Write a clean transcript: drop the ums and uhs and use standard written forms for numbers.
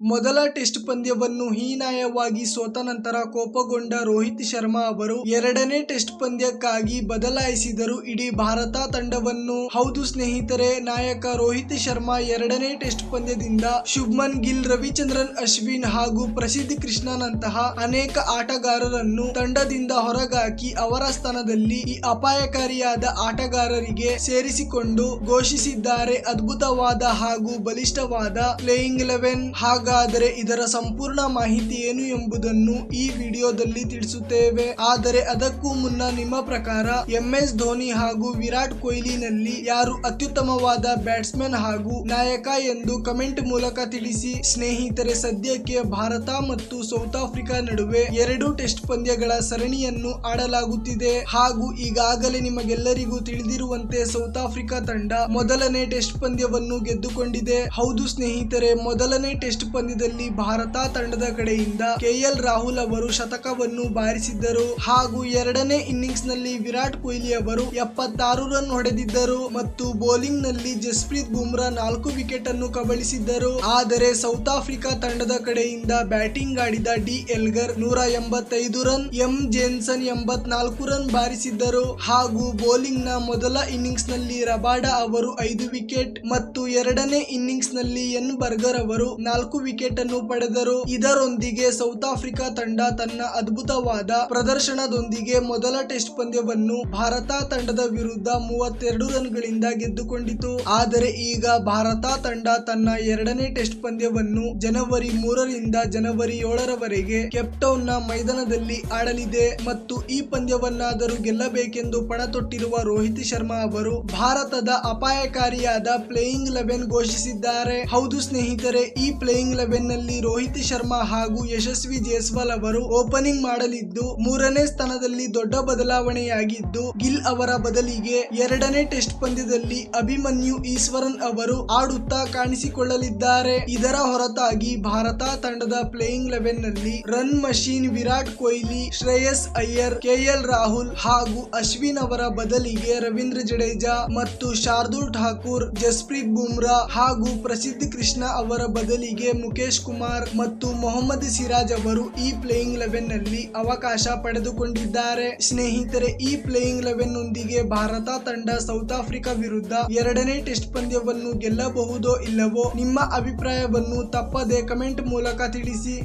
ಮೊದಲ ಟೆಸ್ಟ್ ಪಂದ್ಯವನ್ನು ಹೀನಾಯವಾಗಿ ಸೋತ ನಂತರ ಕೋಪಗೊಂಡ ರೋಹಿತ್ ಶರ್ಮಾ ಅವರು ಎರಡನೇ ಟೆಸ್ಟ್ ಪಂದ್ಯಕ್ಕಾಗಿ ಬದಲಾಯಿಸಿದರು ಇಡೀ ಭಾರತ ತಂಡವನ್ನು. ಹೌದು ಸ್ನೇಹಿತರೆ, ನಾಯಕ ರೋಹಿತ್ ಶರ್ಮಾ ಎರಡನೇ ಟೆಸ್ಟ್ ಪಂದ್ಯದಿಂದ ಶುಭ್ಮನ್ ಗಿಲ್, ರವಿಚಂದ್ರನ್ ಅಶ್ವಿನ್ ಹಾಗೂ ಪ್ರಸಿದ್ಧ ಕೃಷ್ಣನಂತಹ ಅನೇಕ ಆಟಗಾರರನ್ನು ತಂಡದಿಂದ ಹೊರಗಾಕಿ ಅವರ ಸ್ಥಾನದಲ್ಲಿ ಈ ಅಪಾಯಕಾರಿಯಾದ ಆಟಗಾರರಿಗೆ ಸೇರಿಸಿಕೊಂಡು ಘೋಷಿಸಿದ್ದಾರೆ ಅದ್ಭುತವಾದ ಹಾಗೂ ಬಲಿಷ್ಠವಾದ ಪ್ಲೇಯಿಂಗ್ 11. ಹಾಗಾದರೆ ಇದರ ಸಂಪೂರ್ಣ ಮಾಹಿತಿ ಏನು ಎಂಬುದನ್ನು ಈ ವಿಡಿಯೋದಲ್ಲಿ ತಿಳಿಸುತ್ತೇವೆ. ಆದರೆ ಅದಕ್ಕೂ ಮುನ್ನ ನಿಮ್ಮ ಪ್ರಕಾರ MS ಧೋನಿ ಹಾಗೂ ವಿರಾಟ್ ಕೊಹ್ಲಿನಲ್ಲಿ ಯಾರು ಅತ್ಯುತ್ತಮವಾದ ಬ್ಯಾಟ್ಸ್ಮನ್ ಹಾಗೂ ನಾಯಕ ಎಂದು ಕಮೆಂಟ್ ಮೂಲಕ ತಿಳಿಸಿ. ಸ್ನೇಹಿತರೆ, ಸದ್ಯಕ್ಕೆ ಭಾರತ ಮತ್ತು ಸೌತ್ ಆಫ್ರಿಕಾ ನಡುವೆ 2 ಟೆಸ್ಟ್ ಪಂದ್ಯಗಳ ಸರಣಿಯನ್ನು ಆಡಲಾಗುತ್ತಿದೆ ಹಾಗೂ ಈಗಾಗಲೇ ನಿಮಗೆಲ್ಲರಿಗೂ ತಿಳಿದಿರುವಂತೆ ಸೌತ್ ಆಫ್ರಿಕಾ ತಂಡ ಮೊದಲನೇ ಟೆಸ್ಟ್ ಪಂದ್ಯವನ್ನು ಗೆದ್ದುಕೊಂಡಿದೆ. ಹೌದು ಸ್ನೇಹಿತರೆ, ಮೊದಲನೇ ಟೆಸ್ಟ್ ಪಂದ್ಯದಲ್ಲಿ ಭಾರತ ತಂಡದ ಕಡೆಯಿಂದ KL ರಾಹುಲ್ ಅವರು ಶತಕವನ್ನು ಬಾರಿಸಿದ್ದರು ಹಾಗೂ ಎರಡನೇ ಇನ್ನಿಂಗ್ಸ್ ನಲ್ಲಿ ವಿರಾಟ್ ಕೊಹ್ಲಿ ಅವರು 76 ರನ್ ಹೊಡೆದಿದ್ದರು ಮತ್ತು ಬೌಲಿಂಗ್ ನಲ್ಲಿ ಜಸ್ಪ್ರೀತ್ ಬುಮ್ರಾ 4 ವಿಕೆಟ್ ಅನ್ನು ಕಬಳಿಸಿದ್ದರು. ಆದರೆ ಸೌತ್ ಆಫ್ರಿಕಾ ತಂಡದ ಕಡೆಯಿಂದ ಬ್ಯಾಟಿಂಗ್ ಆಡಿದ D Elgar 185 run, M Jansen 84 run ಬಾರಿಸಿದ್ದರು ಹಾಗೂ ಬೌಲಿಂಗ್ ನ ಮೊದಲ ಇನ್ನಿಂಗ್ಸ್ ನಲ್ಲಿ ರಬಾಡಾ ಅವರು 5 ವಿಕೆಟ್ ಮತ್ತು ಎರಡನೇ ಇನ್ನಿಂಗ್ಸ್ ನಲ್ಲಿ ಎನ್ ಬರ್ಗರ್ ಅವರು 4 ವಿಕೆಟ್ ಅನ್ನು ಪಡೆದರು. ಇದರೊಂದಿಗೆ ಸೌತ್ ಆಫ್ರಿಕಾ ತಂಡ ತನ್ನ ಅದ್ಭುತವಾದ ಪ್ರದರ್ಶನದೊಂದಿಗೆ ಮೊದಲ ಟೆಸ್ಟ್ ಪಂದ್ಯವನ್ನು ಭಾರತ ತಂಡದ ವಿರುದ್ಧ 32 ರನ್ಗಳಿಂದ ಗೆದ್ದುಕೊಂಡಿತು. ಆದರೆ ಈಗ ಭಾರತ ತಂಡ ತನ್ನ ಎರಡನೇ ಟೆಸ್ಟ್ ಪಂದ್ಯವನ್ನು ಜನವರಿ 3 ರಿಂದ ಜನವರಿ 7 ರವರೆಗೆ ಕೇಪ್ಟೌನ್ ನ ಮೈದಾನದಲ್ಲಿ ಆಡಲಿದೆ ಮತ್ತು ಈ ಪಂದ್ಯವನ್ನಾದರೂ ಗೆಲ್ಲಬೇಕೆಂದು ಪಣ ತೊಟ್ಟಿರುವ ರೋಹಿತ್ ಶರ್ಮಾ ಅವರು ಭಾರತದ ಅಪಾಯಕಾರಿಯಾದ ಪ್ಲೇಯಿಂಗ್ 11 ಘೋಷಿಸಿದ್ದಾರೆ. ಹೌದು ಸ್ನೇಹಿತರೆ, ಈ ಪ್ಲೇಯಿಂಗ್ 11 ನಲ್ಲಿ ರೋಹಿತ್ ಶರ್ಮಾ ಹಾಗೂ ಯಶಸ್ವಿ ಜೈಸ್ವಾಲ್ ಅವರು ಓಪನಿಂಗ್ ಮಾಡಲಿದ್ದು, 3ನೇ ಸ್ಥಾನದಲ್ಲಿ ದೊಡ್ಡ ಬದಲಾವಣೆಯಾಗಿದ್ದು ಗಿಲ್ ಅವರ ಬದಲಿಗೆ ಎರಡನೇ ಟೆಸ್ಟ್ ಪಂದ್ಯದಲ್ಲಿ ಅಭಿಮನ್ಯು ಈಶ್ವರನ್ ಅವರು ಆಡುತ್ತಾ ಕಾಣಿಸಿಕೊಳ್ಳಲಿದ್ದಾರೆ. ಇದರ ಹೊರತಾಗಿ ಭಾರತ ತಂಡದ ಪ್ಲೇಯಿಂಗ್ 11 ನಲ್ಲಿ run machine Virat Kohli, Shreyas Iyer, KL Rahul ಹಾಗೂ ಅಶ್ವಿನ್ ಅವರ ಬದಲಿಗೆ ರವೀಂದ್ರ ಜಡೇಜಾ ಮತ್ತು ಶಾರ್ದೂಲ್ ಠಾಕೂರ್, ಜಸ್ಪ್ರೀತ್ ಬುಮ್ರಾ ಹಾಗೂ ಪ್ರಸಿದ್ಧ ಕೃಷ್ಣ ಅವರ ಬದಲಿಗೆ ಮುಕೇಶ್ ಕುಮಾರ್ ಮತ್ತು ಮೊಹಮ್ಮದ್ ಸಿರಾಜ್ ಅವರು ಈ ಪ್ಲೇಯಿಂಗ್ 11 ನಲ್ಲಿ ಅವಕಾಶ ಪಡೆದುಕೊಂಡಿದ್ದಾರೆ. ಸ್ನೇಹಿತರೆ, ಈ ಪ್ಲೇಯಿಂಗ್ 11 ನೊಂದಿಗೆ ಭಾರತ ತಂಡ ಸೌತ್ ಆಫ್ರಿಕಾ ವಿರುದ್ಧ ಎರಡನೇ ಟೆಸ್ಟ್ ಪಂದ್ಯವನ್ನು ಗೆಲ್ಲಬಹುದೋ ಇಲ್ಲವೋ ನಿಮ್ಮ ಅಭಿಪ್ರಾಯವನ್ನು ತಪ್ಪದೆ ಕಮೆಂಟ್ ಮೂಲಕ ತಿಳಿಸಿ.